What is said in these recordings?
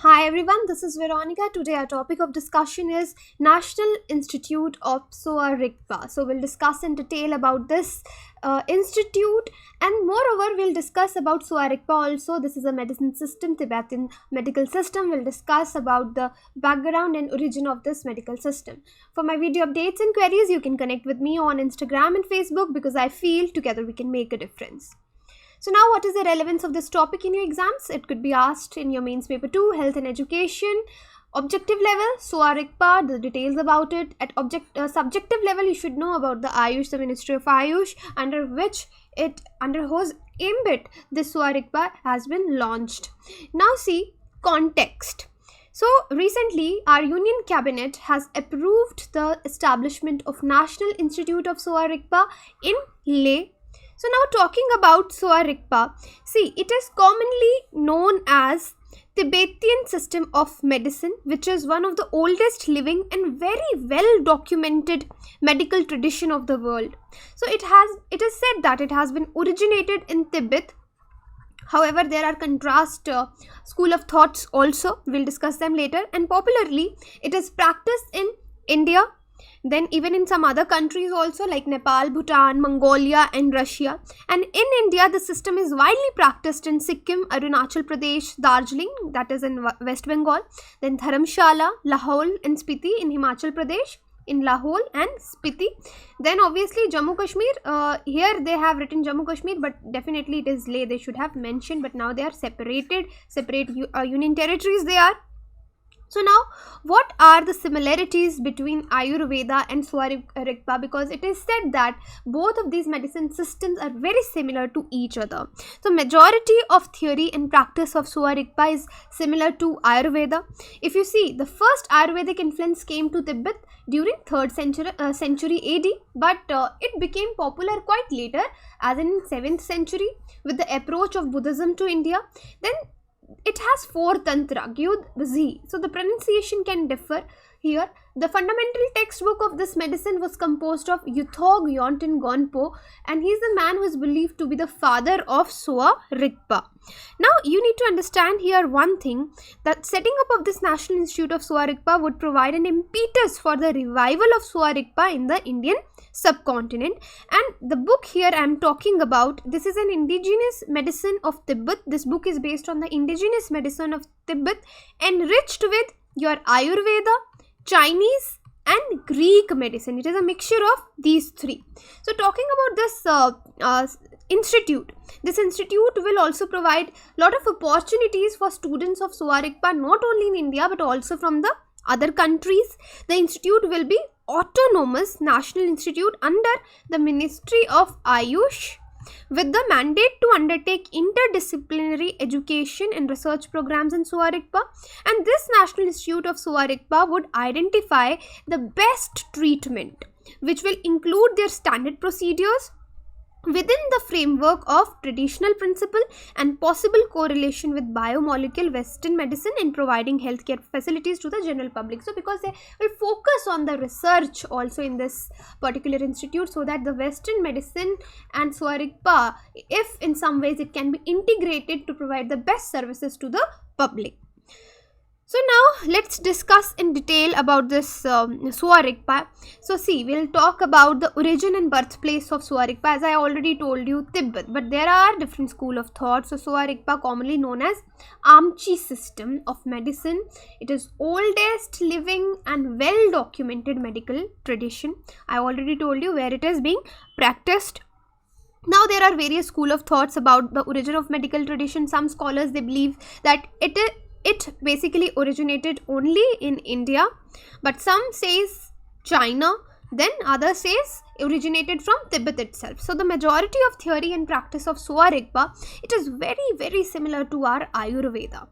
Hi everyone, this is Veronica. Today our topic of discussion is National Institute of Sowa Rigpa. So we'll discuss in detail about this institute, and moreover we'll discuss about Sowa Rigpa also. This is a medicine system, Tibetan medical system. We'll discuss about the background and origin of this medical system. For my video updates and queries, you can connect with me on Instagram and Facebook because I feel together we can make a difference. So now, what is the relevance of this topic in your exams? It could be asked in your mains paper 2, health and education. Objective level, Sowa Rigpa, the details about it. At subjective level, you should know about the Ayush, the Ministry of Ayush, under whose ambit this Sowa Rigpa has been launched. Now see, context. So recently, our Union Cabinet has approved the establishment of National Institute of Sowa Rigpa in Leh. So now talking about Sowa Rigpa, see, it is commonly known as Tibetan system of medicine, which is one of the oldest living and very well documented medical tradition of the world. So it is said that it has been originated in Tibet. However, there are contrast school of thoughts also. We'll discuss them later. And popularly, it is practiced in India, then even in some other countries also like Nepal, Bhutan, Mongolia and Russia. And in India, the system is widely practiced in Sikkim, Arunachal Pradesh, Darjeeling, that is in West Bengal, then Dharamshala, Lahore and Spiti in Himachal Pradesh, in Lahore and Spiti. Then obviously Jammu Kashmir, here they have written Jammu Kashmir, but definitely it is Leh, they should have mentioned, but now they are separate union territories they are. So now, what are the similarities between Ayurveda and Sowa Rigpa? Because it is said that both of these medicine systems are very similar to each other. So majority of theory and practice of Sowa Rigpa is similar to Ayurveda. If you see, the first Ayurvedic influence came to Tibet during 3rd century AD, but it became popular quite later, as in 7th century, with the approach of Buddhism to India. Then it has 4 tantra, Gyud, Zi. So the pronunciation can differ here. The fundamental textbook of this medicine was composed of Yuthog Yonten Gonpo, and he is the man who is believed to be the father of Sowa Rigpa. Now you need to understand here one thing, that setting up of this National Institute of Sowa Rigpa would provide an impetus for the revival of Sowa Rigpa in the Indian subcontinent. And the book here I am talking about, this is an indigenous medicine of Tibet. This book is based on the indigenous medicine of Tibet, enriched with your Ayurveda, Chinese and Greek medicine. It is a mixture of these 3. So talking about this institute, this institute will also provide a lot of opportunities for students of Sowa Rigpa, not only in India but also from the other countries. The institute will be autonomous national institute under the Ministry of Ayush, with the mandate to undertake interdisciplinary education and research programs in Sowa Rigpa. And this National Institute of Sowa Rigpa would identify the best treatment, which will include their standard procedures within the framework of traditional principle and possible correlation with biomolecular Western medicine in providing healthcare facilities to the general public. So because they will focus on the research also in this particular institute, so that the Western medicine and Sowa Rigpa, if in some ways it can be integrated to provide the best services to the public. So now let's discuss in detail about this Sowa Rigpa. So see, we'll talk about the origin and birthplace of Sowa Rigpa. As I already told you, Tibet, but there are different school of thought. So Sowa Rigpa, commonly known as Amchi system of medicine, it is oldest living and well documented medical tradition. I already told you where it is being practiced. Now there are various school of thoughts about the origin of medical tradition. Some scholars, they believe that it basically originated only in India, but some says China, then others says originated from Tibet itself. So the majority of theory and practice of Sowa Rigpa, it is very similar to our Ayurveda.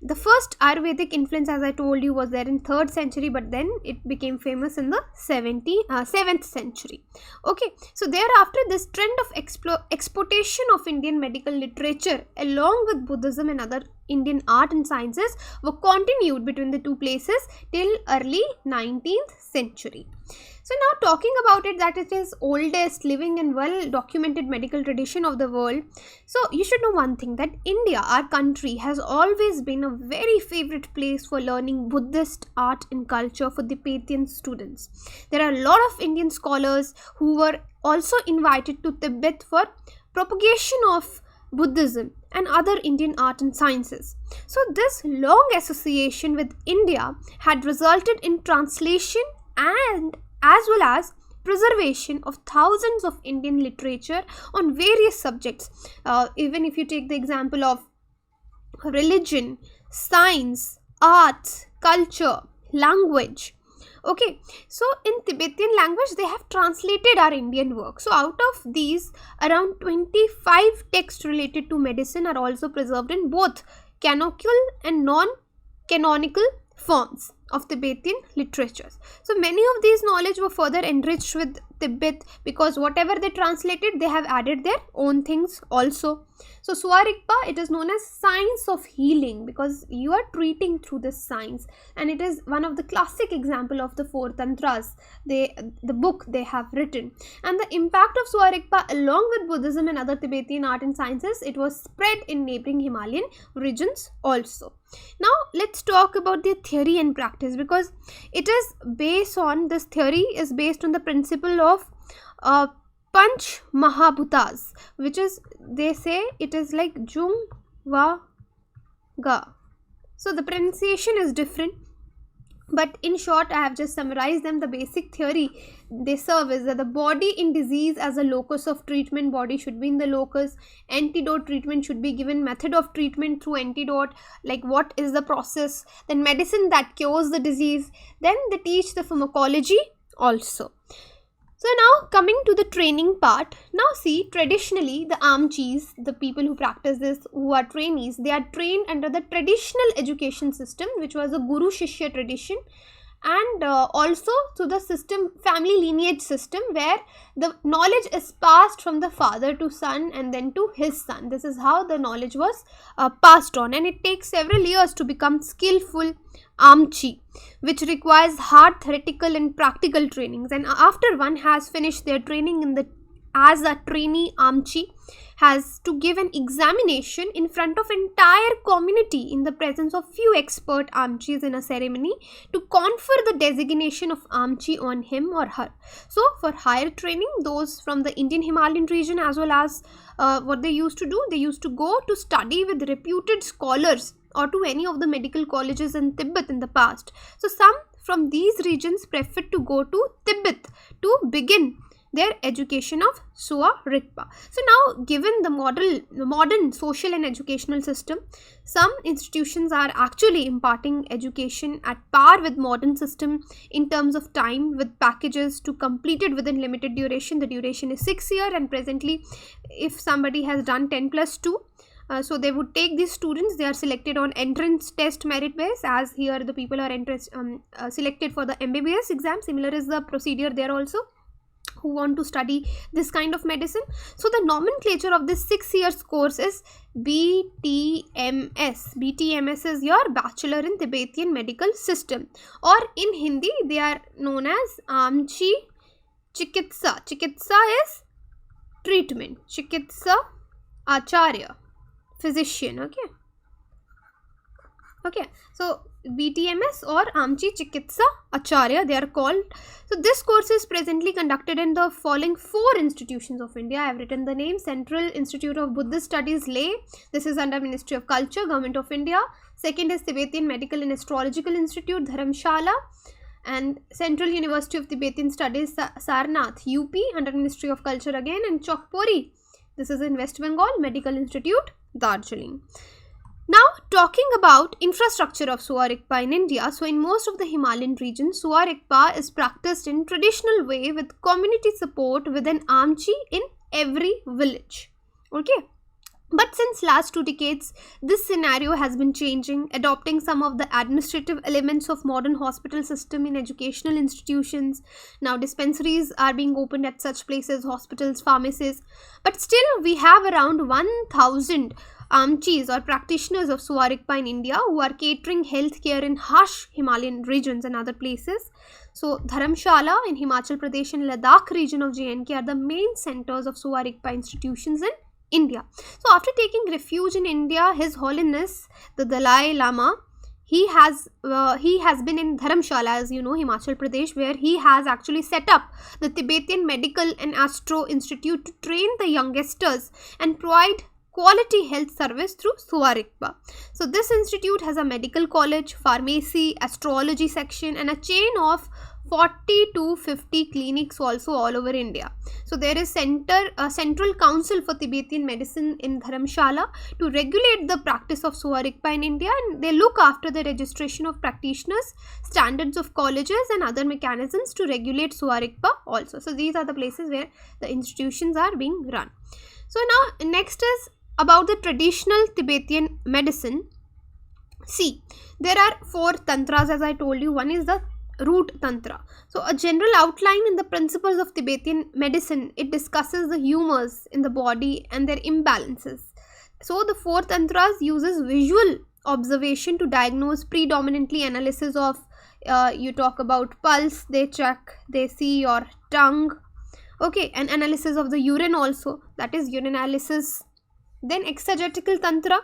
The first Ayurvedic influence, as I told you, was there in 3rd century, but then it became famous in the 7th century. Okay, so thereafter this trend of exportation of Indian medical literature along with Buddhism and other Indian art and sciences were continued between the two places till early 19th century. So now talking about it, that it is oldest living and well documented medical tradition of the world. So you should know one thing, that India, our country, has always been a very favorite place for learning Buddhist art and culture for Tibetan students. There are a lot of Indian scholars who were also invited to Tibet for propagation of Buddhism and other Indian art and sciences. So this long association with India had resulted in translation and as well as preservation of thousands of Indian literature on various subjects. Even if you take the example of religion, science, arts, culture, language. Okay, so in Tibetan language they have translated our Indian work. So out of these, around 25 texts related to medicine are also preserved in both canonical and non-canonical forms of Tibetan literatures. So many of these knowledge were further enriched with Tibet, because whatever they translated, they have added their own things also. So Sowa Rigpa, it is known as science of healing, because you are treating through this science, and it is one of the classic example of the four tantras, the book they have written. And the impact of Sowa Rigpa along with Buddhism and other Tibetan art and sciences, it was spread in neighboring Himalayan regions also. Now let's talk about the theory and practice, because it is based on, this theory is based on the principle of Panch Mahabhutas, which is, they say it is like Jung Va Ga. So the pronunciation is different, but in short I have just summarized them. The basic theory they serve is that the body in disease as a locus of treatment, body should be in the locus, antidote treatment should be given, method of treatment through antidote, like what is the process, then medicine that cures the disease, then they teach the pharmacology also. So now coming to the training part, now see, traditionally the amchis, the people who practice this, who are trainees, they are trained under the traditional education system, which was a Guru Shishya tradition, and also to the system, family lineage system, where the knowledge is passed from the father to son and then to his son. This is how the knowledge was passed on, and it takes several years to become skillful amchi, which requires hard theoretical and practical trainings. And after one has finished their training in the as a trainee amchi, has to give an examination in front of entire community in the presence of few expert amchis in a ceremony to confer the designation of amchi on him or her. So for higher training, those from the Indian Himalayan region, as well as what they used to do, they used to go to study with reputed scholars or to any of the medical colleges in Tibet in the past. So some from these regions preferred to go to Tibet to begin their education of Sowa Rigpa. So now, given the modern social and educational system, some institutions are actually imparting education at par with modern system in terms of time, with packages to complete it within limited duration. The duration is 6 years, and presently if somebody has done 10+2, so they would take these students, they are selected on entrance test merit base, as here the people are selected for the MBBS exam. Similar is the procedure there also, who want to study this kind of medicine. So the nomenclature of this 6 years course is BTMS. BTMS is your Bachelor in Tibetan Medical System, or in Hindi they are known as Amchi Chikitsa. Chikitsa is treatment, Chikitsa Acharya, physician. Okay, so BTMS or Amchi Chikitsa Acharya, they are called. So this course is presently conducted in the following 4 institutions of India. I have written the name: Central Institute of Buddhist Studies, Leh. This is under Ministry of Culture, Government of India. Second is Tibetan Medical and Astrological Institute, Dharamshala. And Central University of Tibetan Studies, Sarnath, UP, under Ministry of Culture again. And Chokpori, this is in West Bengal, Medical Institute, Darjeeling. Now talking about infrastructure of Sowa Rigpa in India. So in most of the Himalayan regions, Sowa Rigpa is practiced in traditional way with community support with an amchi in every village. Okay. But since last 2 decades, this scenario has been changing, adopting some of the administrative elements of modern hospital system in educational institutions. Now dispensaries are being opened at such places, hospitals, pharmacies. But still we have around 1,000 amchis or practitioners of Sowa Rigpa in India who are catering healthcare in harsh Himalayan regions and other places. So Dharamshala in Himachal Pradesh and Ladakh region of JNK are the main centers of Sowa Rigpa institutions in India. So after taking refuge in India, His Holiness the Dalai Lama, he has been in Dharamshala, as you know, Himachal Pradesh, where he has actually set up the Tibetan Medical and Astro Institute to train the youngsters and provide quality health service through Sowa Rigpa. So this institute has a medical college, pharmacy, astrology section and a chain of 40 to 50 clinics also all over India. So there is a central council for Tibetan medicine in Dharamshala to regulate the practice of Sowa Rigpa in India, and they look after the registration of practitioners, standards of colleges and other mechanisms to regulate Sowa Rigpa also. So these are the places where the institutions are being run. So now next is about the traditional Tibetan medicine. See, there are 4 tantras, as I told you. One is the root tantra. So a general outline in the principles of Tibetan medicine, it discusses the humors in the body and their imbalances. So the 4 tantras uses visual observation to diagnose, predominantly analysis of you talk about pulse, they check, they see your tongue, okay, and analysis of the urine also, that is urinalysis. Then exegetical tantra,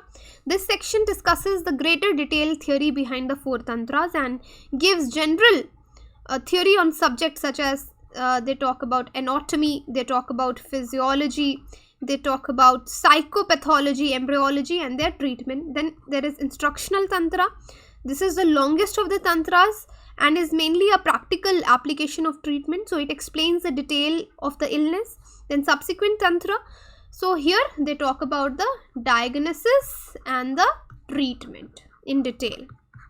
this section discusses the greater detailed theory behind the 4 tantras and gives general theory on subjects such as they talk about anatomy, they talk about physiology, they talk about psychopathology, embryology and their treatment. Then there is instructional tantra. This is the longest of the tantras and is mainly a practical application of treatment, so it explains the detail of the illness. Then subsequent tantra, so here they talk about the diagnosis and the treatment in detail.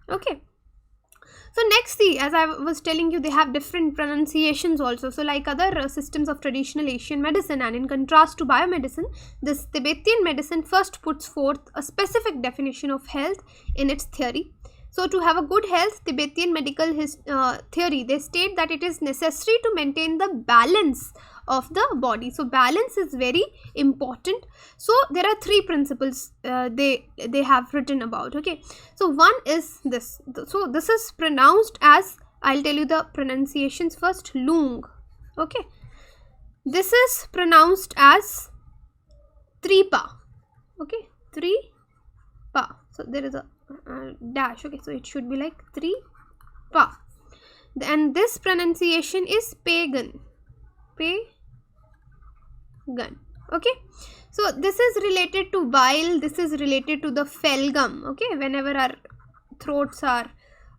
Okay. So next, see, as I was telling you, they have different pronunciations also. So like other systems of traditional Asian medicine, and in contrast to biomedicine, this Tibetan medicine first puts forth a specific definition of health in its theory. So to have a good health, Tibetan medical theory, they state that it is necessary to maintain the balance of the body. So balance is very important. So there are 3 principles they have written about. Okay, so one is this. So this is pronounced as, I'll tell you the pronunciations first. Lung. Okay, this is pronounced as Tripa. Okay, Tripa. So there is a dash. Okay, so it should be like Tripa. And this pronunciation is pagan. Okay, so this is related to bile, this is related to the phalgum. Okay, whenever our throats are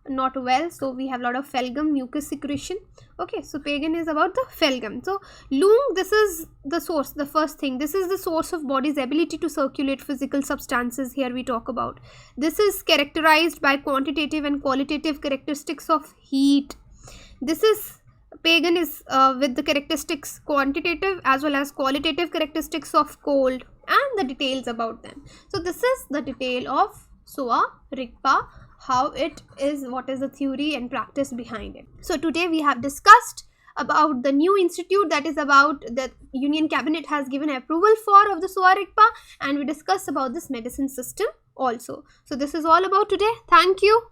not well, so we have a lot of phalgum mucus secretion. Okay, so pagan is about the phalgum. So lung, this is the source, the first thing, this is the source of body's ability to circulate physical substances. Here we talk about, this is characterized by quantitative and qualitative characteristics of heat. This is pagan is with the characteristics quantitative as well as qualitative characteristics of cold and the details about them. So this is the detail of Sowa Rigpa, how it is, what is the theory and practice behind it. So today we have discussed about the new institute, that is about the Union Cabinet has given approval for of the Sowa Rigpa, and we discussed about this medicine system also. So this is all about today. Thank you.